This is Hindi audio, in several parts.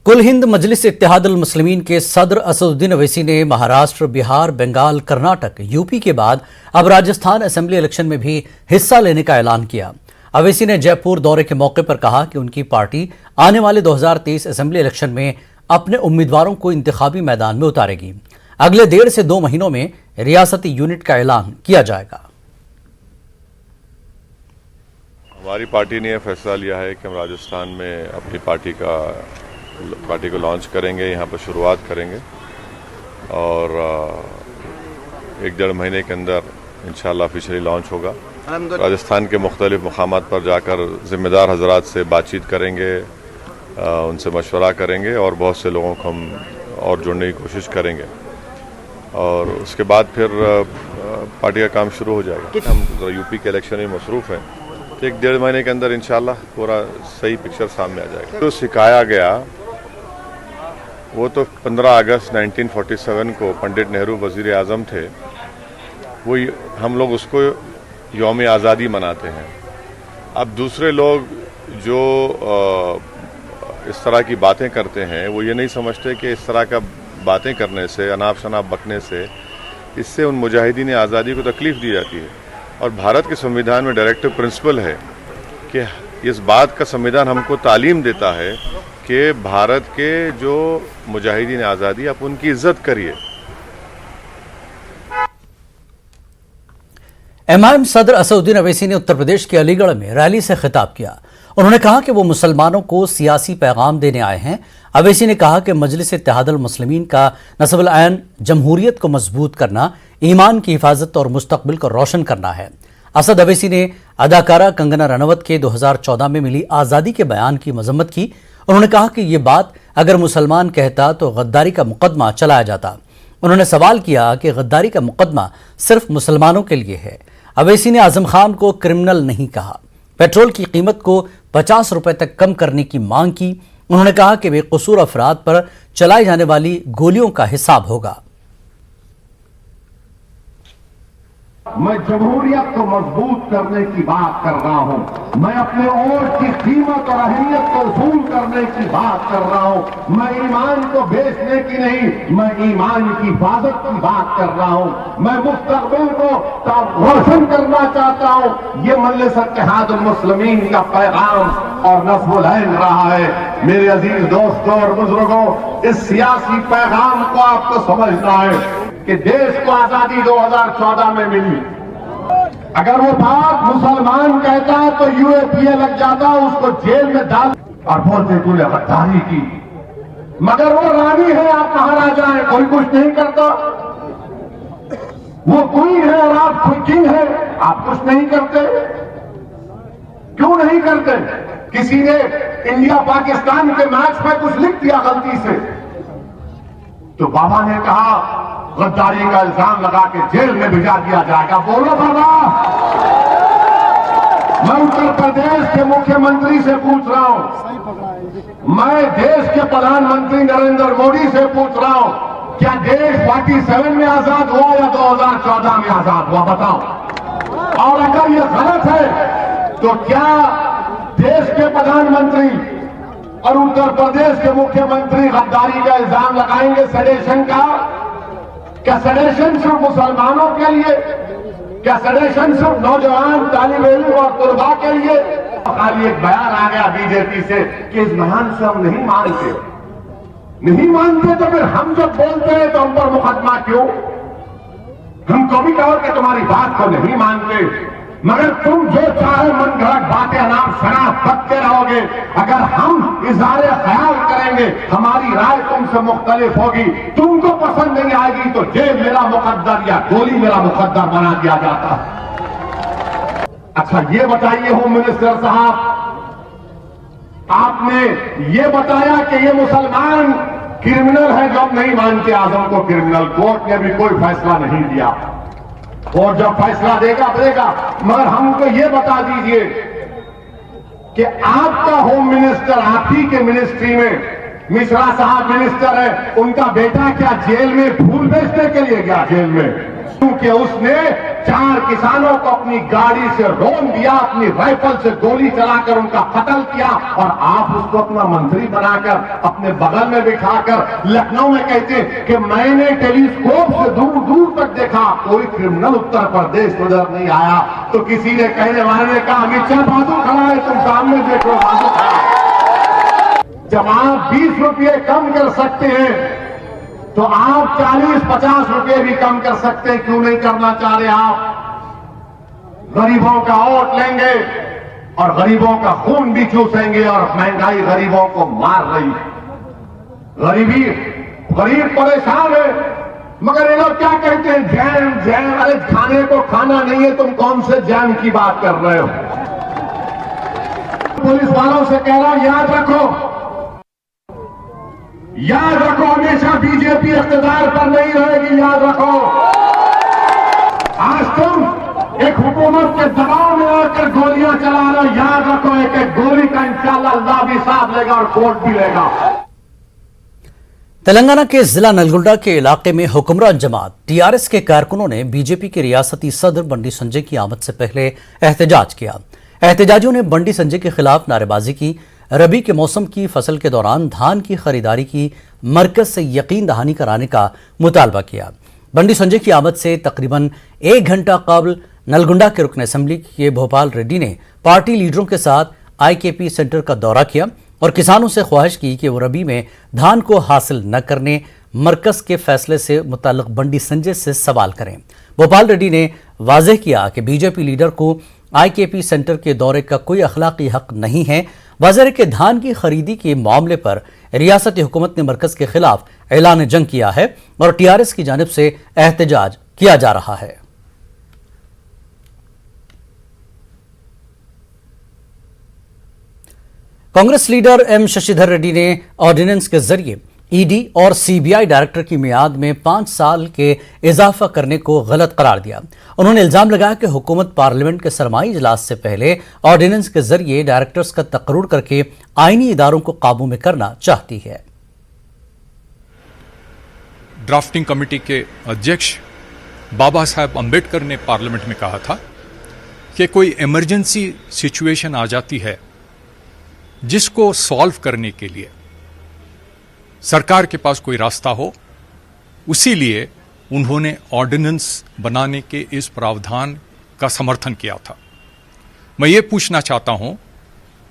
कुल हिंद मजलिस इत्तेहादुल मुस्लिमीन के सदर असदुद्दीन अवैसी ने महाराष्ट्र, बिहार, बंगाल, कर्नाटक, यूपी के बाद अब राजस्थान असेंबली इलेक्शन में भी हिस्सा लेने का ऐलान किया। अवैसी ने जयपुर दौरे के मौके पर कहा कि उनकी पार्टी आने वाले 2023 असेंबली इलेक्शन में अपने उम्मीदवारों को इंतखाबी मैदान में उतारेगी। अगले 1.5 से 2 महीनों में रियासती यूनिट का ऐलान किया जाएगा। हमारी पार्टी ने यह फैसला लिया है कि हम राजस्थान में अपनी पार्टी को लॉन्च करेंगे, यहाँ पर शुरुआत करेंगे और 1-1.5 महीने के अंदर इंशाल्लाह ऑफिशियली लॉन्च होगा। राजस्थान के मुख्तलिफ मकामात पर जाकर ज़िम्मेदार हजरात से बातचीत करेंगे, उनसे मशवरा करेंगे और बहुत से लोगों को हम और जोड़ने की कोशिश करेंगे और उसके बाद फिर पार्टी का काम शुरू हो जाएगा। हम यूपी के इलेक्शन में मसरूफ़ हैं, 1-1.5 महीने के अंदर इंशाल्लाह पूरा सही पिक्चर सामने आ जाएगा। जो सिखाया गया वो तो 15 अगस्त 1947 को पंडित नेहरू वज़ीर आज़म थे, वो हम लोग उसको यौम आज़ादी मनाते हैं। अब दूसरे लोग जो इस तरह की बातें करते हैं वो ये नहीं समझते कि इस तरह का बातें करने से, अनाप शनाप बकने से, इससे उन मुजाहिदीन आज़ादी को तकलीफ़ दी जाती है। और भारत के संविधान में डायरेक्टिव प्रिंसिपल है कि इस बात का संविधान हमको तालीम देता है कि भारत के जो मुजाहिदीन आज़ादी आप उनकी इज्जत करिए। एमआईएम सदर असदुद्दीन अवैसी ने उत्तर प्रदेश के अलीगढ़ में रैली से खिताब किया। उन्होंने कहा कि वो मुसलमानों को सियासी पैगाम देने आए हैं। अवैसी ने कहा कि मजलिस इत्तेहादुल मुस्लिमीन का नस्बुल ऐन जमहूरियत को मजबूत करना, ईमान की हिफाजत और मुस्तकबिल को रोशन करना है। असद अवैसी ने अदाकारा कंगना रनौत के 2014 में मिली आज़ादी के बयान की मजम्मत की। उन्होंने कहा कि ये बात अगर मुसलमान कहता तो गद्दारी का मुकदमा चलाया जाता। उन्होंने सवाल किया कि गद्दारी का मुकदमा सिर्फ मुसलमानों के लिए है। अवैसी ने आजम खान को क्रिमिनल नहीं कहा। पेट्रोल की कीमत को 50 रुपए तक कम करने की मांग की। उन्होंने कहा कि बेकसूर अफराद पर चलाई जाने वाली गोलियों का हिसाब होगा। मैं जमहूरियत को मजबूत करने की बात कर रहा हूं। मैं अपने वोट की कीमत और अहमियत को वसूल करने की बात कर रहा हूं। मैं ईमान को बेचने की नहीं, मैं ईमान की हिफाजत की बात कर रहा हूं। मैं मुस्तकबिल को रोशन करना चाहता हूं। ये मजलिस इत्तेहादुल मुस्लिमीन का पैगाम और नस्बुल ऐन रहा है। मेरे अजीज दोस्तों और बुजुर्गों, इस सियासी पैगाम को आपको समझना है कि देश को आजादी 2014 में मिली। अगर वो बात मुसलमान कहता है तो यूएपीए लग जाता, उसको जेल में डाल और बोलते तूने गद्दारी की। मगर वो रानी है, आप महाराजा हैं, कोई कुछ नहीं करता। वो क्वीन है और आप किंग है, आप कुछ नहीं करते। क्यों नहीं करते? किसी ने इंडिया पाकिस्तान के मैच में कुछ लिख दिया गलती से तो बाबा ने कहा गद्दारी का इल्जाम लगा के जेल में भिजा दिया जाएगा। बोलो बाबा। मैं उत्तर प्रदेश के मुख्यमंत्री से पूछ रहा हूं, मैं देश के प्रधानमंत्री नरेंद्र मोदी से पूछ रहा हूं, क्या देश 47 में आजाद हुआ या 2014 में आजाद हुआ? बताओ। और अगर ये गलत है तो क्या देश के प्रधानमंत्री और उत्तर प्रदेश के मुख्यमंत्री गद्दारी का इल्जाम लगाएंगे सेडेशन का? क्या सेडेशन सिर्फ मुसलमानों के लिए? क्या सेडेशन सिर्फ नौजवान तालिब इल्म और तुलबा के लिए? खाली एक बयान आ गया बीजेपी से कि इस बयान से हम नहीं मानते। नहीं मानते तो फिर हम जब बोलते हैं तो हम पर मुकदमा क्यों? हम कभी कहो कि तुम्हारी बात को नहीं मानते, मगर तुम जो चाहे मन घड़त बातें अनाप शनाप बकते रहोगे। अगर हम इज़हारे ख्याल करेंगे, हमारी राय तुमसे मुख्तलिफ होगी, तुमको पसंद नहीं आएगी तो जेल मेरा मुकद्दर या गोली मेरा मुकद्दर बना दिया जाता। अच्छा ये बताइए होम मिनिस्टर साहब, आपने ये बताया कि ये मुसलमान क्रिमिनल है जो हम नहीं मानते आजम को क्रिमिनल। कोर्ट ने भी कोई फैसला नहीं दिया और जब फैसला देगा मगर हमको ये बता दीजिए कि आपका होम मिनिस्टर, आप ही के मिनिस्ट्री में मिश्रा साहब मिनिस्टर है, उनका बेटा क्या जेल में फूल बेचने के लिए गया? जेल में क्योंकि उसने 4 किसानों को अपनी गाड़ी से रोन दिया, अपनी राइफल से गोली चलाकर उनका कत्ल किया, और आप उसको अपना मंत्री बनाकर अपने बगल में बिठाकर लखनऊ में कहते हैं कि मैंने टेलीस्कोप से दूर दूर तक देखा, कोई क्रिमिनल उत्तर प्रदेश नजर नहीं आया। तो किसी ने कहने वाले ने कहा अमित शाह बहादुर खड़ा है, तुम सामने देखो बहादुर खड़ा है। जब आप 20 रुपये कम कर सकते हैं तो आप 40-50 रुपये भी कम कर सकते हैं, क्यों नहीं करना चाह रहे आप? गरीबों का वोट लेंगे और गरीबों का खून भी चूसेंगे, और महंगाई गरीबों को मार रही है। गरीब परेशान है, मगर ये लोग क्या कहते हैं? Jam jam. अरे खाने को खाना नहीं है, तुम कौन से जैम की बात कर रहे हो? पुलिस वालों से कह रहा हूं, याद रखो, हमेशा बीजेपी इख्तिदार पर नहीं रहेगी, याद रखो। आज तुम एक हुकूमत के दबाव में आकर गोलियां चला रहे हो, याद रखो एक एक गोली का इंशाअल्लाह अल्लाह भी हिसाब लेगा और कोर्ट भी लेगा। तेलंगाना के जिला नलगुंडा के इलाके में हुक्मरान जमात टीआरएस के कारकुनों ने बीजेपी के रियासती सदर बंडी संजय की आमद से पहले एहतजाज किया। एहतजाजियों ने बंडी संजय के खिलाफ नारेबाजी की। रबी के मौसम की फसल के दौरान धान की खरीदारी की मरकज से यकीन दहानी कराने का मुतालबा किया। बंडी संजय की आमद से तकरीबन 1 घंटा कबल नलगुंडा के रुकन असेंबली के भोपाल रेड्डी ने पार्टी लीडरों के साथ आईकेपी सेंटर का दौरा किया और किसानों से ख्वाहिश की कि वो रबी में धान को हासिल न करने मरकज के फैसले से मुताल्लिक बंडी संजय से सवाल करें। भोपाल रेड्डी ने वाज़ेह किया कि बीजेपी लीडर को आईकेपी सेंटर के दौरे का कोई अखलाकी हक नहीं है। वाज़ेह के धान की खरीदी के मामले पर रियासती हुकूमत ने मरकज के खिलाफ ऐलान जंग किया है और टीआरएस की जानिब से एहतजाज किया जा रहा है। कांग्रेस लीडर एम शशिधर रेड्डी ने ऑर्डिनेंस के जरिए ईडी और सीबीआई डायरेक्टर की मियाद में 5 साल के इजाफा करने को गलत करार दिया। उन्होंने इल्जाम लगाया कि हुकूमत पार्लियामेंट के सरमाई इजलास से पहले ऑर्डिनेंस के जरिए डायरेक्टर्स का तकर्रुर करके आईनी इदारों को काबू में करना चाहती है। ड्राफ्टिंग कमेटी के अध्यक्ष बाबा साहब अंबेडकर ने पार्लियामेंट में कहा था कि कोई इमरजेंसी सिचुएशन आ जाती है जिसको सॉल्व करने के लिए सरकार के पास कोई रास्ता हो, उसी लिए उन्होंने ऑर्डिनेंस बनाने के इस प्रावधान का समर्थन किया था। मैं ये पूछना चाहता हूं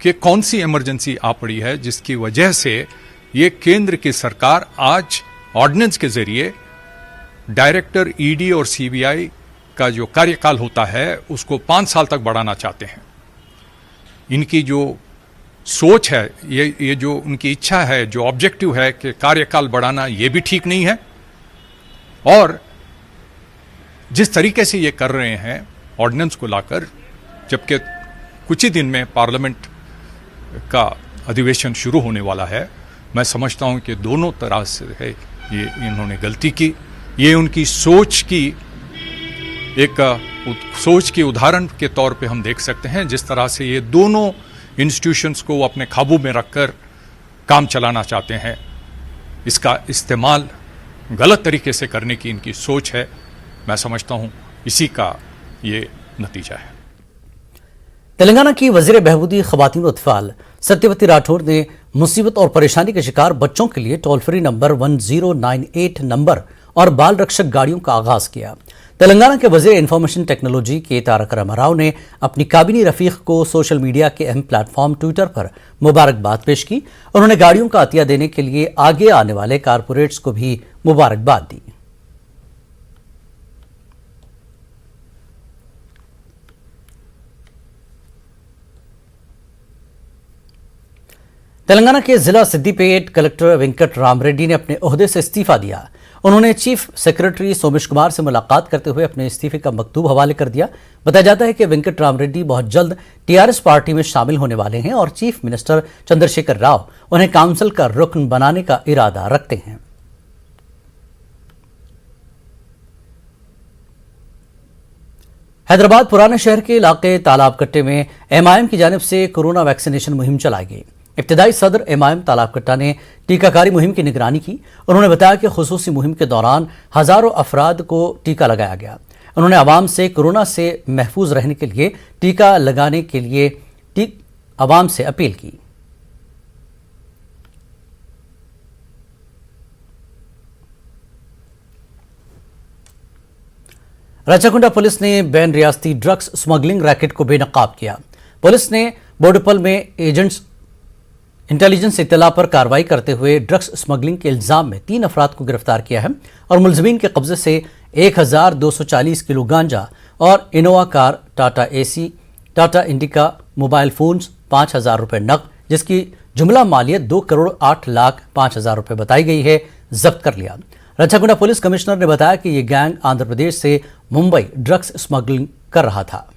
कि कौन सी इमरजेंसी आ पड़ी है जिसकी वजह से ये केंद्र की सरकार आज ऑर्डिनेंस के जरिए डायरेक्टर ईडी और सीबीआई का जो कार्यकाल होता है उसको 5 साल तक बढ़ाना चाहते हैं। इनकी जो सोच है, ये जो उनकी इच्छा है, जो ऑब्जेक्टिव है कि कार्यकाल बढ़ाना, ये भी ठीक नहीं है। और जिस तरीके से ये कर रहे हैं ऑर्डिनेंस को लाकर, जबकि कुछ ही दिन में पार्लियामेंट का अधिवेशन शुरू होने वाला है, मैं समझता हूं कि दोनों तरह से है ये इन्होंने गलती की। ये उनकी सोच की उदाहरण के तौर पे हम देख सकते हैं जिस तरह से ये दोनों इंस्टीट्यूशंस को अपने काबू में रखकर काम चलाना चाहते हैं। इसका इस्तेमाल गलत तरीके से करने की इनकी सोच है। मैं समझता हूं इसी का ये नतीजा है। तेलंगाना की वजीर बहबूदी खवातीन और अतफाल सत्यवती राठौर ने मुसीबत और परेशानी के शिकार बच्चों के लिए टोल फ्री नंबर 1098 नंबर और बाल रक्षक गाड़ियों का आगाज किया। तेलंगाना के वजीर इंफॉर्मेशन टेक्नोलॉजी के तारक रामाराव ने अपनी काबिनी रफीक को सोशल मीडिया के अहम प्लेटफॉर्म ट्विटर पर मुबारकबाद पेश की। उन्होंने गाड़ियों का अतिया देने के लिए आगे आने वाले कारपोरेट्स को भी मुबारकबाद दी। तेलंगाना के जिला सिद्दीपेट कलेक्टर वेंकट राम रेड्डी ने अपने ओहदे से इस्तीफा दिया। उन्होंने चीफ सेक्रेटरी सोमेश कुमार से मुलाकात करते हुए अपने इस्तीफे का मकतूब हवाले कर दिया। बताया जाता है कि वेंकट राम रेड्डी बहुत जल्द टीआरएस पार्टी में शामिल होने वाले हैं और चीफ मिनिस्टर चंद्रशेखर राव उन्हें काउंसिल का रुकन बनाने का इरादा रखते हैं। हैदराबाद पुराने शहर के इलाके तालाब कट्टे में एमआईएम की जानिब से कोरोना वैक्सीनेशन मुहिम चलाई गई। इब्तदाई सदर एमआईएम तालाबकट्टा ने टीकाकारी मुहिम की निगरानी की। उन्होंने बताया कि खुसूसी मुहिम के दौरान हजारों अफराद को टीका लगाया गया। उन्होंने आवाम से कोरोना से महफूज रहने के लिए टीका लगाने के लिए आवाम से अपील की। राचाकुंडा पुलिस ने बैन रियासती ड्रग्स स्मगलिंग रैकेट को बेनकाब किया। पुलिस ने बोडपल में इंटेलिजेंस इत्तला पर कार्रवाई करते हुए ड्रग्स स्मगलिंग के इल्जाम में 3 अफराद को गिरफ्तार किया है और मुलजमीन के कब्जे से 1240 किलो गांजा और Innova car, Tata AC, Tata indica, mobile phones, 5000 रुपए नकद, जिसकी जुमला मालियत 2,08,05,000 रुपए बताई गई है, जब्त कर लिया। राचाकुंडा पुलिस कमिश्नर ने बताया कि यह गैंग आंध्र प्रदेश से मुंबई ड्रग्स स्मगलिंग कर रहा था।